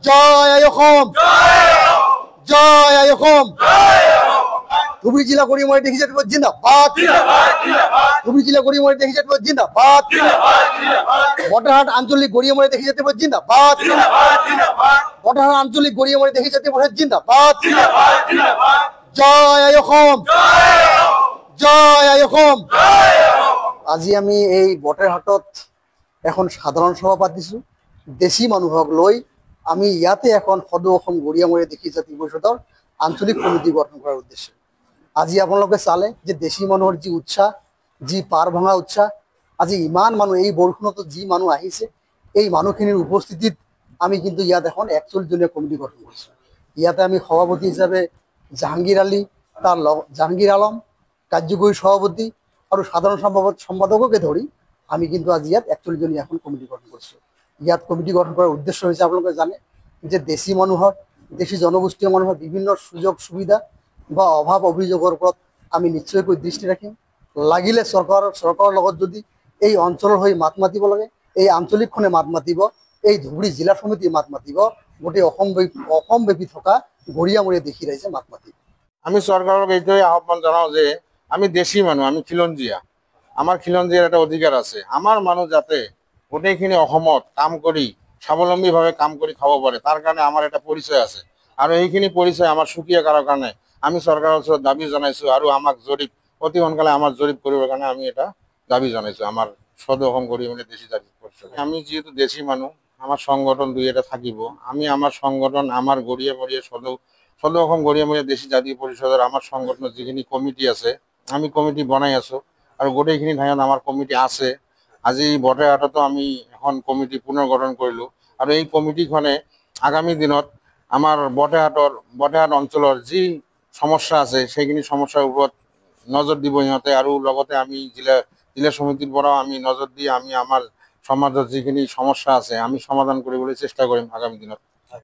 জয় আইয়ুব জয় আইয়ুব ধুবড়ী জেলা গড়িয়ামারি দেখি যাতে জিন্দাবাদ ধুবড়ী জেলা গড়িয়ামারি দেখি যাতে জিন্দাবাদ বটারহাট আঞ্চলিক গড়িয়ামারি দেখি যাতে জিন্দাবাদ বটারহাট আঞ্চলিক গড়িয়ামারি দেখি যাতে জিন্দাবাদ জয় আইয়ুব জয় আইয়ুব আজি আমি এই বটাৰহাটত এখন সাধাৰণ সভা পাতিছো দেশী মানুহক লৈ আমি ইয়াতে এখন সদৌ অসম গড়িয়ামাৰি দেখি জাতি পৰিষদৰ আঞ্চলিক কমিটি গঠন কৰাৰ উদ্দেশ্যে আজি আপোনালোকে চালে যে দেশী মানুহৰ যি উৎসাহ যি পাৰ ভঙা উৎসাহ আজি ইমান মানুহ এই বৰষুণতো যি মানুহ আহিছে এই মানুহখিনিৰ উপস্থিতিত আমি কিন্তু ইয়াত এখন 41 জনীয়া কমিটি গঠন কৰিছো ইয়াতে আমি সভাপতি হিচাপে জাহাঙ্গীৰ আলী তাৰ জাহাঙ্গীৰ আলম কাৰ্যকৰী সভাপতি আৰু সাধাৰণ সম্পাদককে ধৰি আমি কিন্তু আজি ইয়াত 41 জনীয়া এখন কমিটি গঠন কৰিছো ইয়াত কমিটি গঠন কৰাৰ উদ্দেশ্য হৈছে আপোনালোকে জানে যে দেশী মানুহৰ দেশী জনগোষ্ঠীয় মানুহৰ বিভিন্ন সুযোগ সুবিধা বা অভাৱ অভিযোগৰ ওপৰত আমি নিশ্চয়কৈ দৃষ্টি ৰাখিম লাগিলে চৰকাৰৰ লগত যদি এই অঞ্চলৰ হৈ মাত মাতিব লাগে এই আঞ্চলিকখনে মাত মাতিব এই ধুবুৰী জিলা সমিতি মাত মাতিব গোটেই অসমব্যাপী থকা গড়িয়ামাৰি দেখি ৰাইজে মাত মাতিব আমি চৰকাৰক এইটোৱে আহ্বান জনাওঁ যে আমি দেশী মানুহ আমি খিলঞ্জীয়া আমাৰ খিলঞ্জীয়াৰ এটা অধিকাৰ আছে আমাৰ মানুহ যাতে গোটেইখিনি অসমত কাম কৰি স্বাৱলম্বীভাৱে কাম কৰি খাব পাৰে তাৰ কাৰণে আমাৰ এটা পৰিচয় আছে আৰু এইখিনি পৰিচয় আমাৰ সুকীয়া কৰাৰ কাৰণে আমি চৰকাৰৰ ওচৰত দাবী জনাইছো আৰু আমাক জৰীপ অতি সোনকালে আমাৰ জৰীপ কৰিবৰ কাৰণে আমি এটা দাবী জনাইছো আমাৰ সদৌ অসম গড়িয়ামাৰি দেশী জাতি পৰিষদ আমি যেহেতু দেশী মানুহ আমাৰ সংগঠন দুই এটা থাকিব আমি আমাৰ সংগঠন আমাৰ গড়িয়ামাৰি সদৌ অসম গড়িয়ামাৰি দেশী জাতি পৰিষদৰ আমাৰ সংগঠনৰ যিখিনি কমিটি আছে আমি কমিটি বনাই আছো আৰু গোটেইখিনি ঠাইত আমাৰ কমিটি আছে আজি বটাৰহাটতো আমি এখন কমিটি পুনৰ গঠন কৰিলো আৰু এই কমিটিখনে আগামী দিনত আমাৰ বটাৰহাট অঞ্চলৰ যি সমস্যা আছে সেইখিনি সমস্যাৰ ওপৰত নজৰ দিব সিহঁতে আৰু লগতে আমি জিলা সমিতিৰ পৰাও আমি নজৰ দি আমি আমাৰ সমাজৰ যিখিনি সমস্যা আছে আমি সমাধান কৰিবলৈ চেষ্টা কৰিম আগামী দিনত